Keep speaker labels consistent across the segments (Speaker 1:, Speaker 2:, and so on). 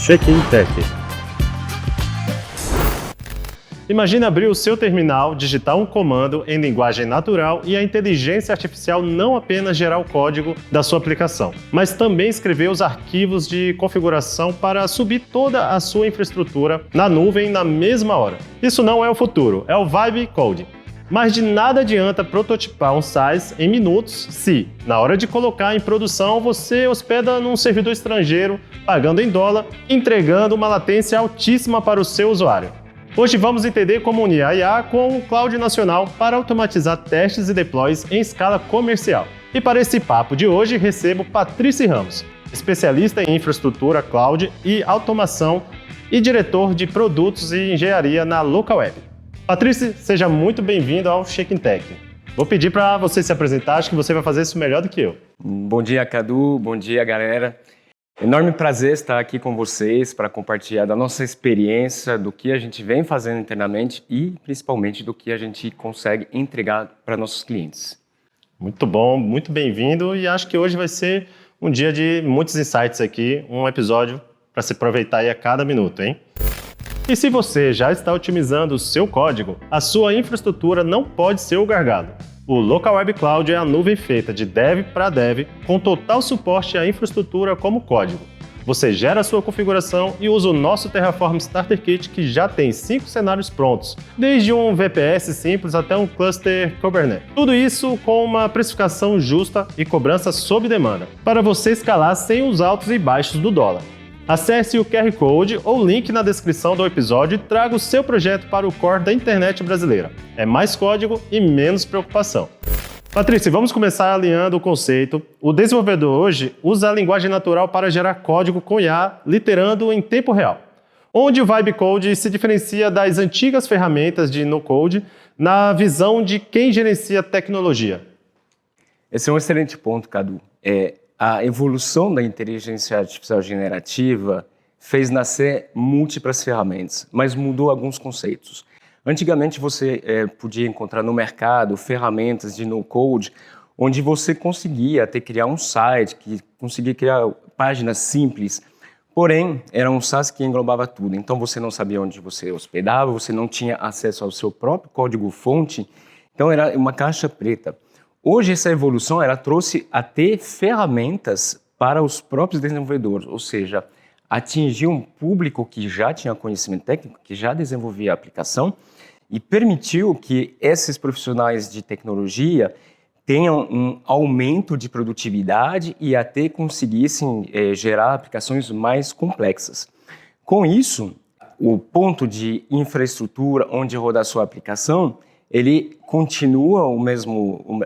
Speaker 1: Check-in Tech. Imagine abrir o seu terminal, digitar um comando em linguagem natural e a inteligência artificial não apenas gerar o código da sua aplicação, mas também escrever os arquivos de configuração para subir toda a sua infraestrutura na nuvem na mesma hora. Isso não é o futuro, é o Vibe Coding. Mas de nada adianta prototipar um SaaS em minutos se, na hora de colocar em produção, você hospeda num servidor estrangeiro, pagando em dólar, entregando uma latência altíssima para o seu usuário. Hoje vamos entender como unir a IA com o Cloud Nacional para automatizar testes e deploys em escala comercial. E para esse papo de hoje recebo Patrícia Ramos, especialista em infraestrutura cloud e automação e diretor de produtos e engenharia na Localweb. Patrícia, seja muito bem-vindo ao Check-in Tech. Vou pedir para você se apresentar, acho que você vai fazer isso melhor do que eu.
Speaker 2: Bom dia, Cadu. Bom dia, galera. Enorme prazer estar aqui com vocês para compartilhar da nossa experiência, do que a gente vem fazendo internamente e, principalmente, do que a gente consegue entregar para nossos clientes.
Speaker 1: Muito bom, muito bem-vindo e acho que hoje vai ser um dia de muitos insights aqui, um episódio para se aproveitar aí a cada minuto, hein? E se você já está otimizando o seu código, a sua infraestrutura não pode ser o gargalo. O Localweb Cloud é a nuvem feita de dev para dev, com total suporte à infraestrutura como código. Você gera a sua configuração e usa o nosso Terraform Starter Kit, que já tem 5 cenários prontos, desde um VPS simples até um cluster Kubernetes. Tudo isso com uma precificação justa e cobrança sob demanda, para você escalar sem os altos e baixos do dólar. Acesse o QR Code ou link na descrição do episódio e traga o seu projeto para o core da internet brasileira. É mais código e menos preocupação. Patrícia, vamos começar alinhando o conceito. O desenvolvedor hoje usa a linguagem natural para gerar código com IA, literando em tempo real. Onde o Vibe Code se diferencia das antigas ferramentas de no-code na visão de quem gerencia tecnologia?
Speaker 2: Esse é um excelente ponto, Cadu. A evolução da inteligência artificial generativa fez nascer múltiplas ferramentas, mas mudou alguns conceitos. Antigamente você podia encontrar no mercado ferramentas de no-code, onde você conseguia até criar um site, que conseguia criar páginas simples, porém era um SaaS que englobava tudo. Então você não sabia onde você hospedava, você não tinha acesso ao seu próprio código-fonte, então era uma caixa preta. Hoje essa evolução ela trouxe até ferramentas para os próprios desenvolvedores, ou seja, atingir um público que já tinha conhecimento técnico, que já desenvolvia a aplicação e permitiu que esses profissionais de tecnologia tenham um aumento de produtividade e até conseguissem gerar aplicações mais complexas. Com isso, o ponto de infraestrutura onde rodar a sua aplicação ele continua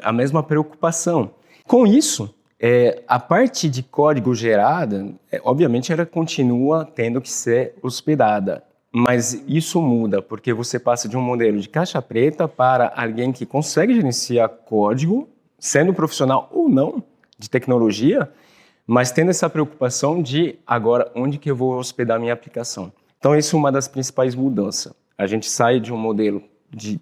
Speaker 2: a mesma preocupação. Com isso, a parte de código gerada, obviamente, ela continua tendo que ser hospedada. Mas isso muda, porque você passa de um modelo de caixa preta para alguém que consegue gerenciar código, sendo profissional ou não de tecnologia, mas tendo essa preocupação de, agora, onde que eu vou hospedar minha aplicação? Então, isso é uma das principais mudanças. A gente sai de um modelo de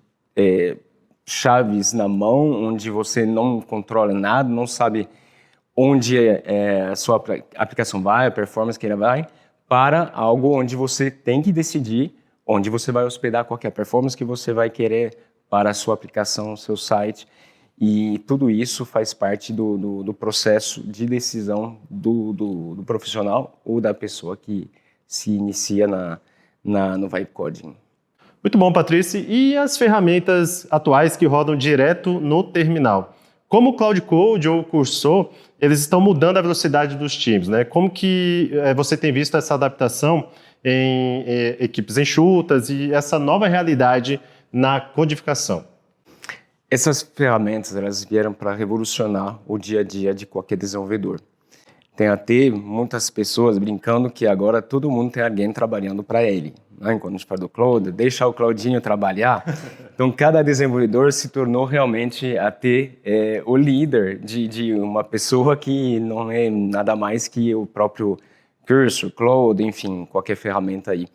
Speaker 2: chaves na mão, onde você não controla nada, não sabe onde a sua aplicação vai, a performance que ela vai, para algo onde você tem que decidir onde você vai hospedar, qual que é a performance que você vai querer para a sua aplicação, seu site. E tudo isso faz parte do processo de decisão do profissional ou da pessoa que se inicia no Vibe Coding.
Speaker 1: Muito bom, Patrícia. E as ferramentas atuais que rodam direto no terminal? Como o Cloud Code ou o Cursor, eles estão mudando a velocidade dos times, né? Como que você tem visto essa adaptação em equipes enxutas e essa nova realidade na codificação?
Speaker 2: Essas ferramentas elas vieram para revolucionar o dia a dia de qualquer desenvolvedor. Tem até muitas pessoas brincando que agora todo mundo tem alguém trabalhando para ele. Quando a gente fala do Cloud, deixar o Claudinho trabalhar. Então, cada desenvolvedor se tornou realmente até o líder de uma pessoa que não é nada mais que o próprio Cursor, Cloud, enfim, qualquer ferramenta aí.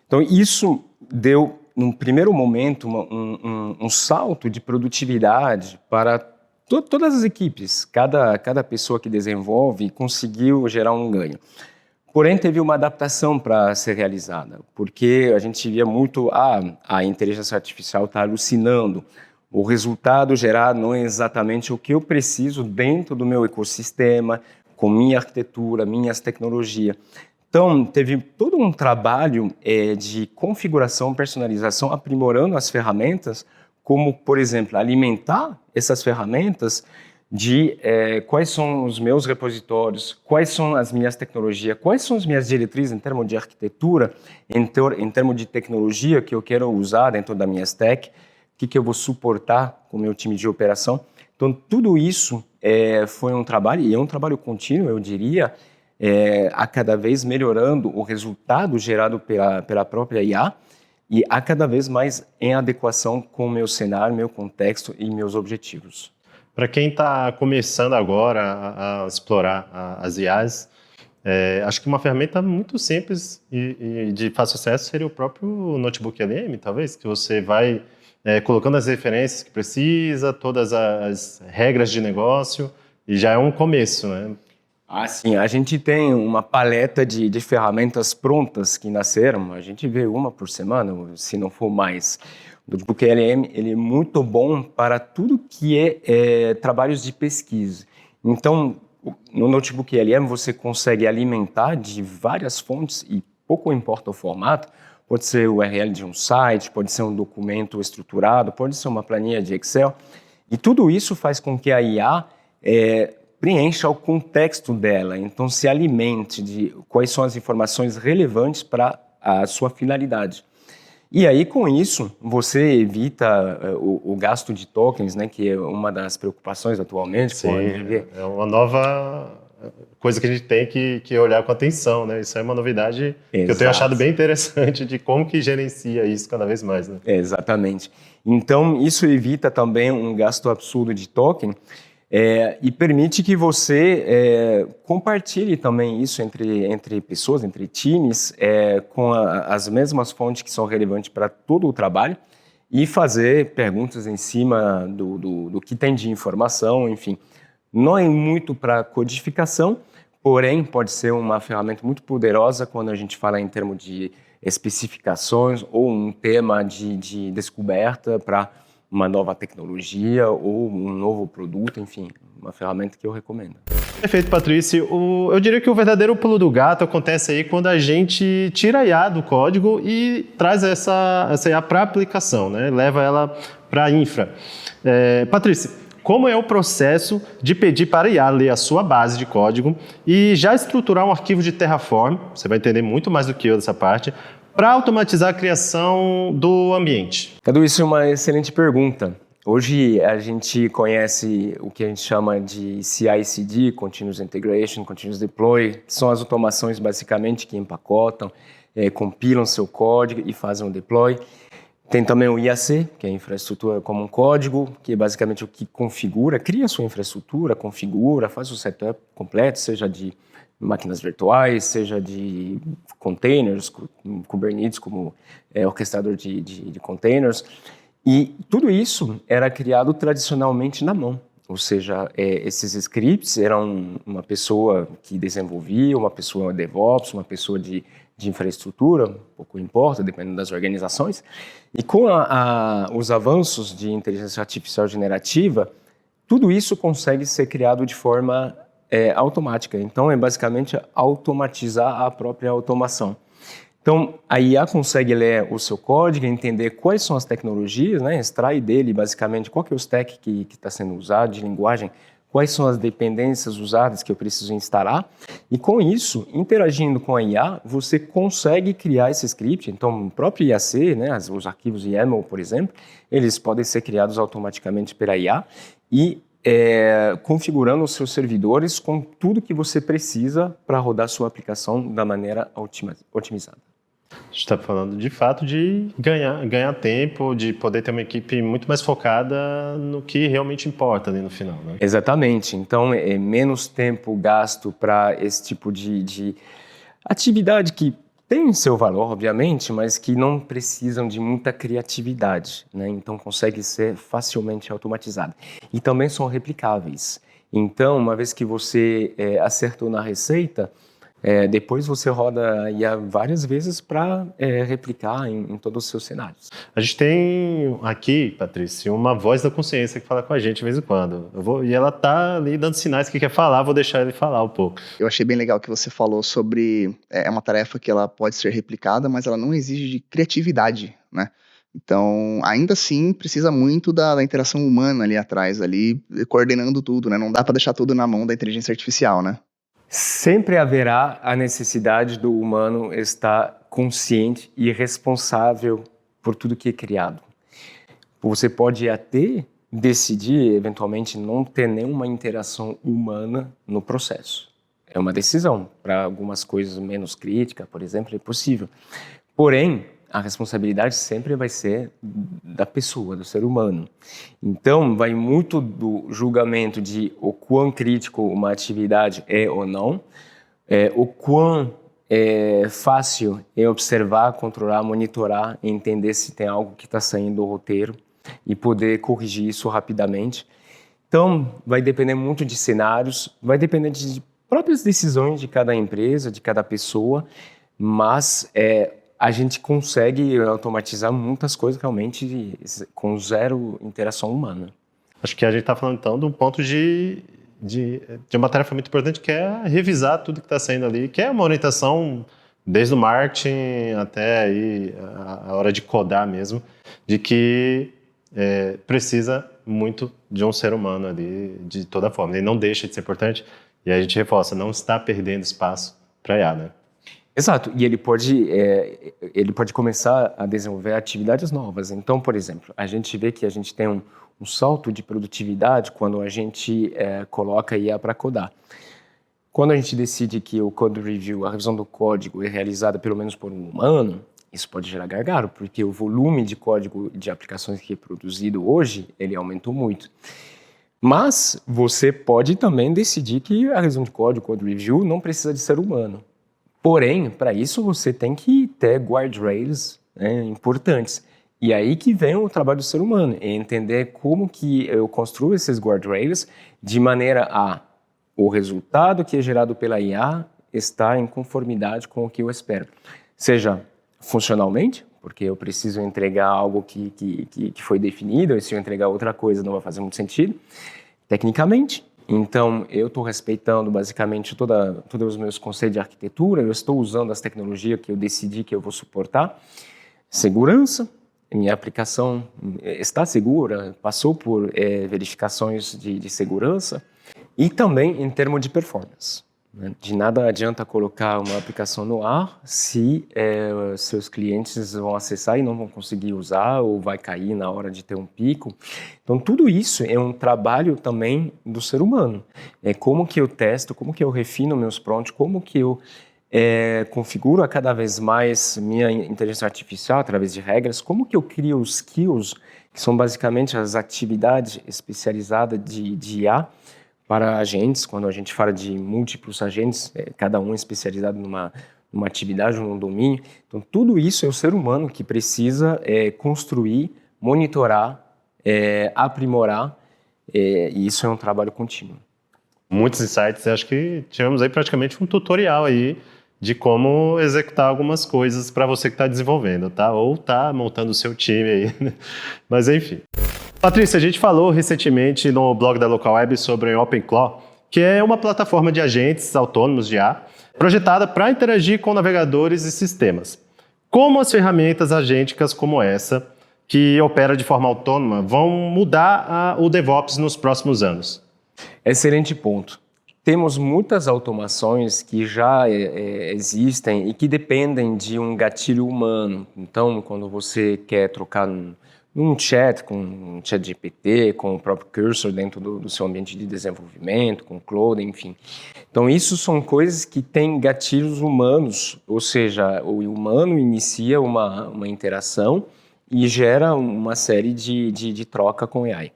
Speaker 2: Então, isso deu, num primeiro momento, um salto de produtividade para todas as equipes. Cada pessoa que desenvolve conseguiu gerar um ganho. Porém, teve uma adaptação para ser realizada, porque a gente via muito a inteligência artificial está alucinando. O resultado gerado não é exatamente o que eu preciso dentro do meu ecossistema, com minha arquitetura, minhas tecnologias. Então, teve todo um trabalho de configuração, personalização, aprimorando as ferramentas, como, por exemplo, alimentar essas ferramentas de quais são os meus repositórios, quais são as minhas tecnologias, quais são as minhas diretrizes em termos de arquitetura, em termos de tecnologia que eu quero usar dentro da minha stack, o que eu vou suportar com o meu time de operação. Então, tudo isso foi um trabalho, e é um trabalho contínuo, eu diria, a cada vez melhorando o resultado gerado pela própria IA e a cada vez mais em adequação com o meu cenário, meu contexto e meus objetivos.
Speaker 1: Para quem está começando agora a explorar as IAs, acho que uma ferramenta muito simples e de fácil acesso seria o próprio Notebook LM, talvez, que você vai colocando as referências que precisa, todas as regras de negócio, e já é um começo, né?
Speaker 2: Sim, a gente tem uma paleta de ferramentas prontas que nasceram, a gente vê uma por semana, se não for mais. O Notebook LM ele é muito bom para tudo que é trabalhos de pesquisa. Então, no Notebook LM você consegue alimentar de várias fontes e pouco importa o formato. Pode ser o URL de um site, pode ser um documento estruturado, pode ser uma planilha de Excel. E tudo isso faz com que a IA preencha o contexto dela, então se alimente de quais são as informações relevantes para a sua finalidade. E aí, com isso, você evita o gasto de tokens, né, que é uma das preocupações atualmente.
Speaker 1: Sim, é uma nova coisa que a gente tem que olhar com atenção, né? Isso é uma novidade que eu tenho achado bem interessante de como que gerencia isso cada vez mais, né?
Speaker 2: Exatamente. Então, isso evita também um gasto absurdo de token e permite que você compartilhe também isso entre pessoas, entre times, com as mesmas fontes que são relevantes para todo o trabalho e fazer perguntas em cima do que tem de informação, enfim. Não é muito para codificação, porém pode ser uma ferramenta muito poderosa quando a gente fala em termos de especificações ou um tema de descoberta para uma nova tecnologia ou um novo produto, enfim, uma ferramenta que eu recomendo.
Speaker 1: Perfeito, Patrício. Eu diria que o verdadeiro pulo do gato acontece aí quando a gente tira a IA do código e traz essa IA para a aplicação, né? Leva ela para a infra. Patrício, como é o processo de pedir para a IA ler a sua base de código e já estruturar um arquivo de Terraform, você vai entender muito mais do que eu dessa parte, para automatizar a criação do ambiente?
Speaker 2: Cadu, isso é uma excelente pergunta. Hoje a gente conhece o que a gente chama de CI/CD, Continuous Integration, Continuous Deploy, que são as automações basicamente que empacotam, compilam seu código e fazem um deploy. Tem também o IAC, que é a infraestrutura como um código, que é basicamente o que configura, cria a sua infraestrutura, configura, faz o setup completo, seja de máquinas virtuais, seja de containers, Kubernetes como orquestrador de containers. E tudo isso era criado tradicionalmente na mão. Ou seja, esses scripts eram uma pessoa que desenvolvia, uma pessoa DevOps, uma pessoa de infraestrutura, pouco importa, dependendo das organizações. E com os avanços de inteligência artificial generativa, tudo isso consegue ser criado de forma automática. Então, é basicamente automatizar a própria automação. Então, a IA consegue ler o seu código, entender quais são as tecnologias, né? Extrai dele, basicamente, qual que é o stack que está sendo usado de linguagem, quais são as dependências usadas que eu preciso instalar. E, com isso, interagindo com a IA, você consegue criar esse script. Então, o próprio IAC, né? Os arquivos YAML, por exemplo, eles podem ser criados automaticamente pela IA e configurando os seus servidores com tudo que você precisa para rodar sua aplicação da maneira otimizada.
Speaker 1: A gente está falando, de fato, de ganhar tempo, de poder ter uma equipe muito mais focada no que realmente importa ali no final, né?
Speaker 2: Exatamente. Então, é menos tempo gasto para esse tipo de atividade que tem seu valor, obviamente, mas que não precisam de muita criatividade, né? Então, consegue ser facilmente automatizado. E também são replicáveis. Então, uma vez que você acertou na receita, Depois você roda a IA várias vezes para replicar em todos os seus cenários.
Speaker 1: A gente tem aqui, Patrícia, uma voz da consciência que fala com a gente de vez em quando. E ela tá ali dando sinais que quer falar, vou deixar ele falar um pouco.
Speaker 3: Eu achei bem legal que você falou sobre uma tarefa que ela pode ser replicada, mas ela não exige de criatividade, né? Então, ainda assim, precisa muito da interação humana ali atrás, ali, coordenando tudo, né? Não dá para deixar tudo na mão da inteligência artificial, né?
Speaker 2: Sempre haverá a necessidade do humano estar consciente e responsável por tudo que é criado. Você pode até decidir, eventualmente, não ter nenhuma interação humana no processo. É uma decisão. Para algumas coisas menos críticas, por exemplo, é possível. Porém, a responsabilidade sempre vai ser da pessoa, do ser humano. Então, vai muito do julgamento de o quão crítico uma atividade é ou não, o quão fácil é observar, controlar, monitorar, entender se tem algo que está saindo do roteiro e poder corrigir isso rapidamente. Então, vai depender muito de cenários, vai depender de próprias decisões de cada empresa, de cada pessoa, mas a gente consegue automatizar muitas coisas realmente com zero interação humana.
Speaker 1: Acho que a gente está falando então de um ponto de uma tarefa muito importante, que é revisar tudo que está saindo ali, que é uma orientação desde o marketing até aí a hora de codar mesmo, de que precisa muito de um ser humano ali de toda forma. Ele não deixa de ser importante e a gente reforça, não está perdendo espaço para IA, né?
Speaker 2: Exato, e ele pode começar a desenvolver atividades novas. Então, por exemplo, a gente vê que a gente tem um salto de produtividade quando a gente coloca IA para codar. Quando a gente decide que o code review, a revisão do código, é realizada pelo menos por um humano, isso pode gerar gargalo, porque o volume de código de aplicações que é produzido hoje, ele aumentou muito. Mas você pode também decidir que a revisão de código, code review, não precisa de ser humano. Porém, para isso você tem que ter guardrails importantes. E aí que vem o trabalho do ser humano, é entender como que eu construo esses guardrails de maneira a o resultado que é gerado pela IA está em conformidade com o que eu espero. Seja funcionalmente, porque eu preciso entregar algo que foi definido, e se eu entregar outra coisa não vai fazer muito sentido. Tecnicamente, então, eu estou respeitando basicamente todos os meus conceitos de arquitetura, eu estou usando as tecnologias que eu decidi que eu vou suportar. Segurança, minha aplicação está segura, passou por verificações de segurança. E também em termos de performance. De nada adianta colocar uma aplicação no ar se seus clientes vão acessar e não vão conseguir usar ou vai cair na hora de ter um pico. Então, tudo isso é um trabalho também do ser humano. É como que eu testo, como que eu refino meus prompts, como que eu configuro a cada vez mais minha inteligência artificial através de regras, como que eu crio os skills, que são basicamente as atividades especializadas de IA, para agentes, quando a gente fala de múltiplos agentes, cada um especializado numa atividade, num domínio. Então, tudo isso é o ser humano que precisa construir, monitorar, aprimorar, e isso é um trabalho contínuo.
Speaker 1: Muitos insights, acho que tivemos aí praticamente um tutorial aí de como executar algumas coisas para você que está desenvolvendo, tá? Ou está montando o seu time aí, né? Mas enfim. Patrícia, a gente falou recentemente no blog da Local Web sobre o OpenClaw, que é uma plataforma de agentes autônomos de IA, projetada para interagir com navegadores e sistemas. Como as ferramentas agênticas como essa, que opera de forma autônoma, vão mudar o DevOps nos próximos anos?
Speaker 2: Excelente ponto. Temos muitas automações que já existem e que dependem de um gatilho humano. Então, quando você quer trocar um chat com um chat GPT, com o próprio cursor dentro do seu ambiente de desenvolvimento, com o Claude, enfim. Então, isso são coisas que têm gatilhos humanos, ou seja, o humano inicia uma interação e gera uma série de troca com AI.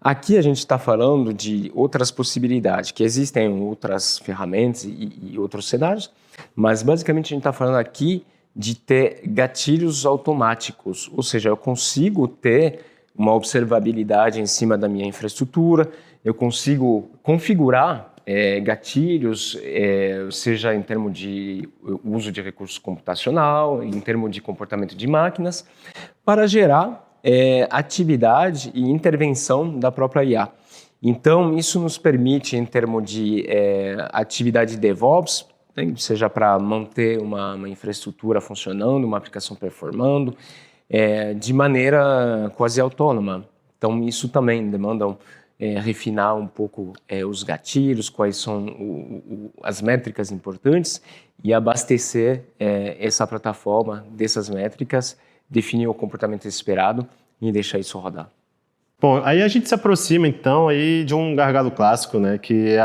Speaker 2: Aqui a gente está falando de outras possibilidades, que existem outras ferramentas e outros cenários, mas basicamente a gente está falando aqui de ter gatilhos automáticos, ou seja, eu consigo ter uma observabilidade em cima da minha infraestrutura, eu consigo configurar gatilhos, seja em termos de uso de recursos computacional, em termos de comportamento de máquinas, para gerar atividade e intervenção da própria IA. Então, isso nos permite, em termos de atividade de DevOps, seja para manter uma infraestrutura funcionando, uma aplicação performando, de maneira quase autônoma. Então, isso também demanda refinar um pouco os gatilhos, quais são as métricas importantes e abastecer essa plataforma dessas métricas, definir o comportamento esperado e deixar isso rodar.
Speaker 1: Bom, aí a gente se aproxima então aí de um gargalo clássico, né? Que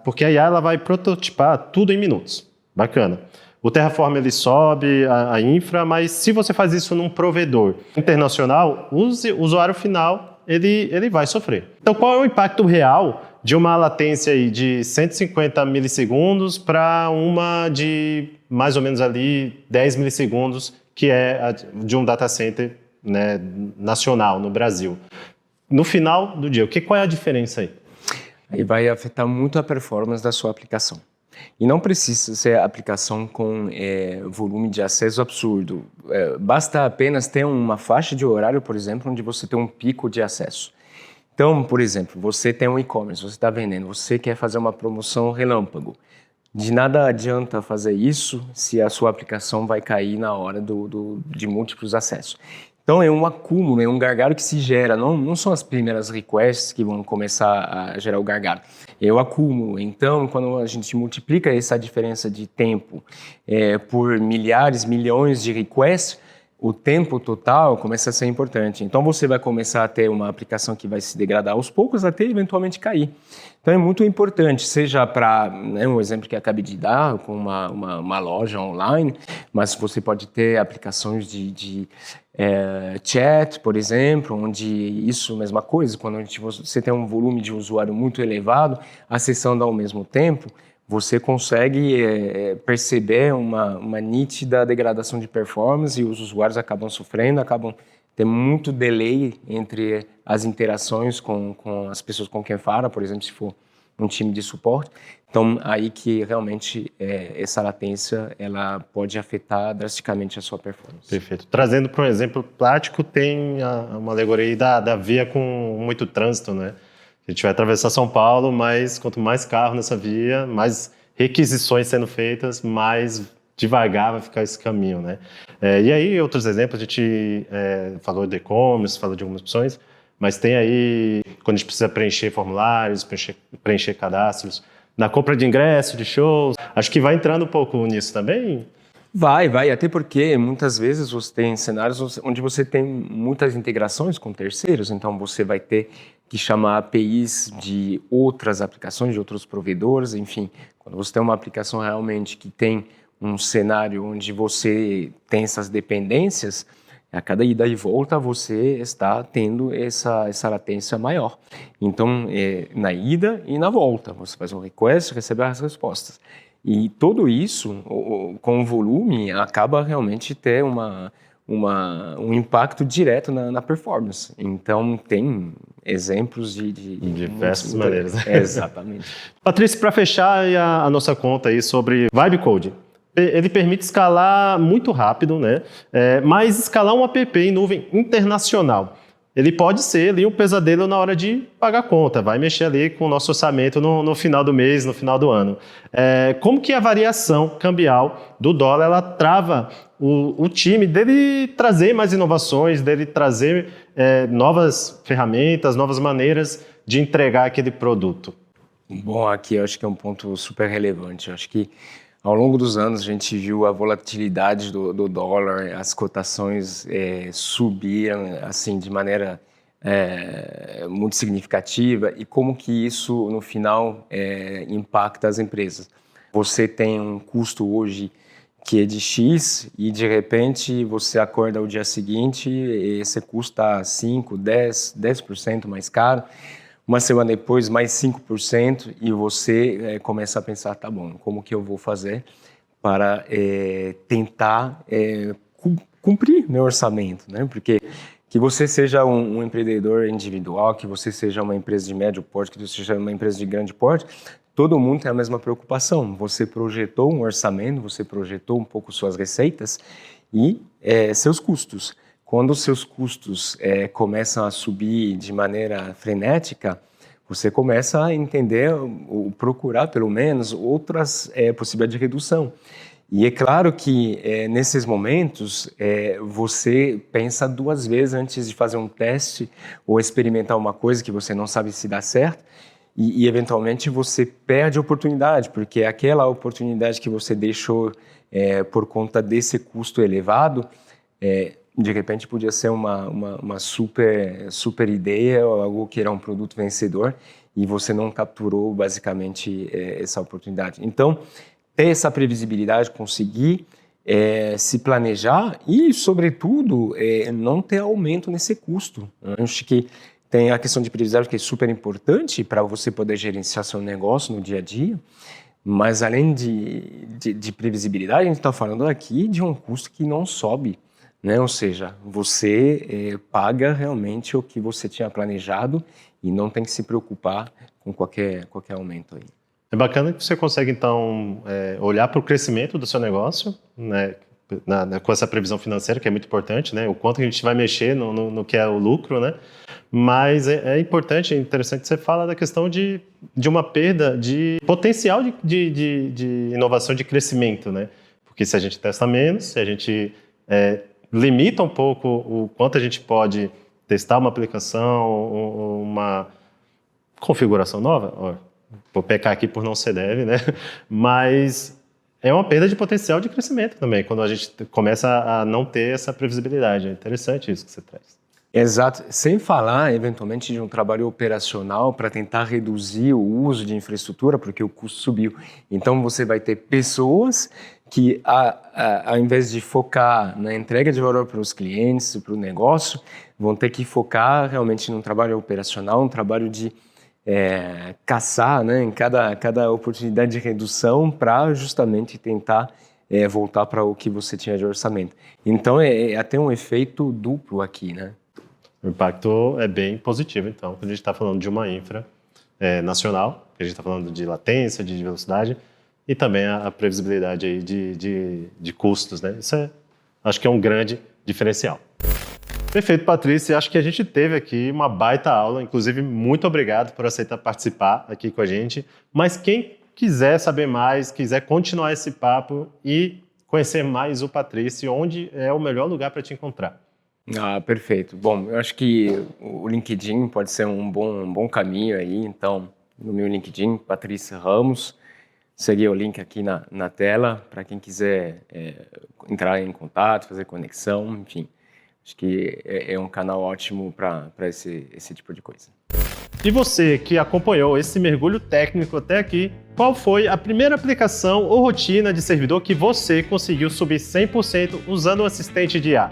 Speaker 1: porque a IA ela vai prototipar tudo em minutos. Bacana. O Terraform ele sobe a infra, mas se você faz isso num provedor internacional, o usuário final ele vai sofrer. Então, qual é o impacto real de uma latência aí de 150 milissegundos para uma de mais ou menos ali 10 milissegundos, que é de um data center, né, nacional no Brasil? No final do dia, qual é a diferença aí?
Speaker 2: Aí vai afetar muito a performance da sua aplicação. E não precisa ser aplicação com volume de acesso absurdo. Basta apenas ter uma faixa de horário, por exemplo, onde você tem um pico de acesso. Então, por exemplo, você tem um e-commerce, você está vendendo, você quer fazer uma promoção relâmpago. De nada adianta fazer isso se a sua aplicação vai cair na hora de múltiplos acessos. Então, é um acúmulo, é um gargalo que se gera. Não são as primeiras requests que vão começar a gerar o gargalo. É o acúmulo. Então, quando a gente multiplica essa diferença de tempo por milhares, milhões de requests, o tempo total começa a ser importante. Então, você vai começar a ter uma aplicação que vai se degradar aos poucos até eventualmente cair. Então, é muito importante, seja para um exemplo que eu acabei de dar, com uma loja online, mas você pode ter aplicações de chat, por exemplo, onde isso, mesma coisa, quando você tem um volume de usuário muito elevado, acessando ao mesmo tempo, você consegue perceber uma nítida degradação de performance e os usuários acabam sofrendo, acabam tendo muito delay entre as interações com as pessoas com quem fala, por exemplo, se for um time de suporte. Então, aí que realmente essa latência ela pode afetar drasticamente a sua performance.
Speaker 1: Perfeito. Trazendo para um exemplo prático, tem uma alegoria aí da via com muito trânsito, né? A gente vai atravessar São Paulo, mas quanto mais carro nessa via, mais requisições sendo feitas, mais devagar vai ficar esse caminho, né? E aí, outros exemplos, a gente falou de e-commerce, falou de algumas opções, mas tem aí, quando a gente precisa preencher formulários, preencher cadastros, na compra de ingressos, de shows, acho que vai entrando um pouco nisso também?
Speaker 2: Vai, até porque muitas vezes você tem cenários onde você tem muitas integrações com terceiros, então você vai ter que chamar APIs de outras aplicações, de outros provedores, enfim. Quando você tem uma aplicação realmente que tem um cenário onde você tem essas dependências, a cada ida e volta você está tendo essa latência maior. Então, na ida e na volta, você faz um request, recebe as respostas. E tudo isso, com o volume, acaba realmente ter um impacto direto na performance. Então, tem exemplos de
Speaker 1: diversas maneiras.
Speaker 2: Exatamente.
Speaker 1: Patrícia, para fechar a nossa conta aí sobre Vibe Code, ele permite escalar muito rápido, né? Mas escalar um app em nuvem internacional, ele pode ser ali um pesadelo na hora de pagar a conta, vai mexer ali com o nosso orçamento no final do mês, no final do ano. Como que a variação cambial do dólar, ela trava o time dele trazer mais inovações, dele trazer novas ferramentas, novas maneiras de entregar aquele produto?
Speaker 2: Bom, aqui eu acho que é um ponto super relevante. Eu acho que ao longo dos anos a gente viu a volatilidade do dólar, as cotações subiram assim de maneira muito significativa e como que isso no final impacta as empresas. Você tem um custo hoje que é de X e de repente você acorda o dia seguinte e esse custo está 5%, 10% mais caro. Uma semana depois, mais 5%, e você começa a pensar, tá bom, como que eu vou fazer para tentar cumprir meu orçamento, né? Porque que você seja um empreendedor individual, que você seja uma empresa de médio porte, que você seja uma empresa de grande porte, todo mundo tem a mesma preocupação. Você projetou um orçamento, você projetou um pouco suas receitas e seus custos. Quando os seus custos começam a subir de maneira frenética, você começa a entender, ou procurar pelo menos, outras possibilidades de redução. E é claro que nesses momentos você pensa 2 vezes antes de fazer um teste ou experimentar uma coisa que você não sabe se dá certo e eventualmente você perde a oportunidade, porque aquela oportunidade que você deixou por conta desse custo elevado, de repente podia ser uma super ideia ou algo que era um produto vencedor e você não capturou basicamente essa oportunidade. Então, ter essa previsibilidade, conseguir se planejar e, sobretudo, não ter aumento nesse custo. Acho que tem a questão de previsibilidade que é super importante para você poder gerenciar seu negócio no dia a dia, mas além de previsibilidade, a gente está falando aqui de um custo que não sobe, né? Ou seja, você paga realmente o que você tinha planejado e não tem que se preocupar com qualquer aumento aí.
Speaker 1: É bacana que você consegue, então, olhar para o crescimento do seu negócio, né, com essa previsão financeira, que é muito importante, né, o quanto a gente vai mexer no que é o lucro, né, mas é importante, é interessante que você fala da questão de uma perda de potencial de inovação, de crescimento, né, porque se a gente testa menos, se a gente limita um pouco o quanto a gente pode testar uma aplicação, uma configuração nova, vou pecar aqui por não ser deve, né? Mas é uma perda de potencial de crescimento também, quando a gente começa a não ter essa previsibilidade. É interessante isso que você traz.
Speaker 2: Exato. Sem falar, eventualmente, de um trabalho operacional para tentar reduzir o uso de infraestrutura, porque o custo subiu. Então, você vai ter pessoas que, ao invés de focar na entrega de valor para os clientes, para o negócio, vão ter que focar realmente num trabalho operacional, um trabalho de caçar, né, em cada oportunidade de redução para justamente tentar voltar para o que você tinha de orçamento. Então, é até um efeito duplo aqui, né?
Speaker 1: O impacto é bem positivo, então, quando a gente está falando de uma infra nacional, que a gente está falando de latência, de velocidade, e também a previsibilidade aí de custos, né? Isso acho que é um grande diferencial. Perfeito, Patrícia. Acho que a gente teve aqui uma baita aula. Inclusive, muito obrigado por aceitar participar aqui com a gente. Mas quem quiser saber mais, quiser continuar esse papo e conhecer mais o Patrícia, onde é o melhor lugar para te encontrar?
Speaker 2: Perfeito. Bom, eu acho que o LinkedIn pode ser um bom caminho aí. Então, no meu LinkedIn, Patrícia Ramos, seria o link aqui na tela para quem quiser entrar em contato, fazer conexão, enfim. Acho que é um canal ótimo para esse tipo de coisa.
Speaker 1: E você que acompanhou esse mergulho técnico até aqui, qual foi a primeira aplicação ou rotina de servidor que você conseguiu subir 100% usando o assistente de IA?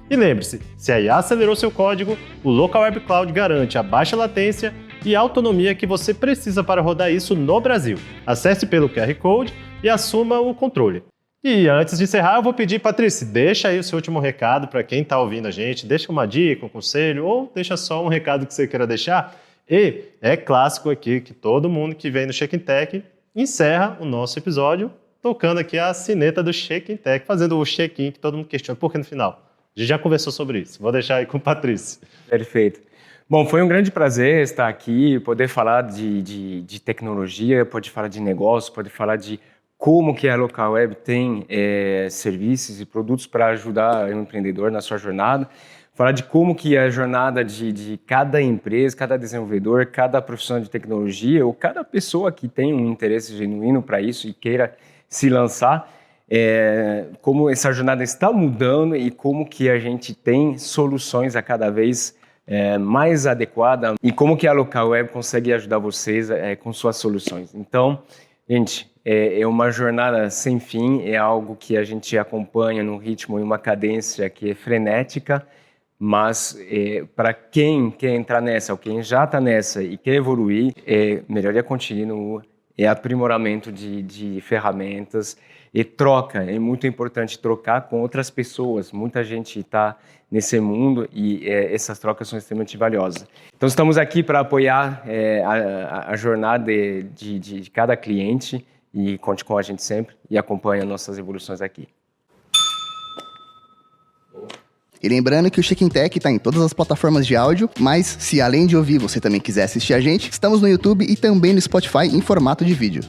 Speaker 1: E lembre-se, se a IA acelerou seu código, o Local Web Cloud garante a baixa latência e a autonomia que você precisa para rodar isso no Brasil. Acesse pelo QR Code e assuma o controle. E antes de encerrar, eu vou pedir, Patrícia, deixa aí o seu último recado para quem está ouvindo a gente, deixa uma dica, um conselho, ou deixa só um recado que você queira deixar. E é clássico aqui que todo mundo que vem no Check-in Tech encerra o nosso episódio tocando aqui a sineta do Check-in Tech, fazendo o check-in que todo mundo questiona. Por que no final? A gente já conversou sobre isso. Vou deixar aí com o Patrícia.
Speaker 2: Perfeito. Bom, foi um grande prazer estar aqui, poder falar de tecnologia, poder falar de negócio, poder falar de como que a Local Web tem serviços e produtos para ajudar o empreendedor na sua jornada, falar de como que a jornada de cada empresa, cada desenvolvedor, cada profissional de tecnologia ou cada pessoa que tem um interesse genuíno para isso e queira se lançar, como essa jornada está mudando e como que a gente tem soluções a cada vez mais adequadas e como que a Local Web consegue ajudar vocês com suas soluções. Então, gente, é uma jornada sem fim, é algo que a gente acompanha num ritmo e uma cadência que é frenética, mas para quem quer entrar nessa, ou quem já está nessa e quer evoluir, melhoria contínua, aprimoramento de ferramentas, E troca, é muito importante trocar com outras pessoas. Muita gente está nesse mundo e essas trocas são extremamente valiosas. Então, estamos aqui para apoiar a jornada de cada cliente e conte com a gente sempre e acompanhe nossas evoluções aqui.
Speaker 3: E lembrando que o Chicken Tech está em todas as plataformas de áudio, mas se além de ouvir você também quiser assistir a gente, estamos no YouTube e também no Spotify em formato de vídeo.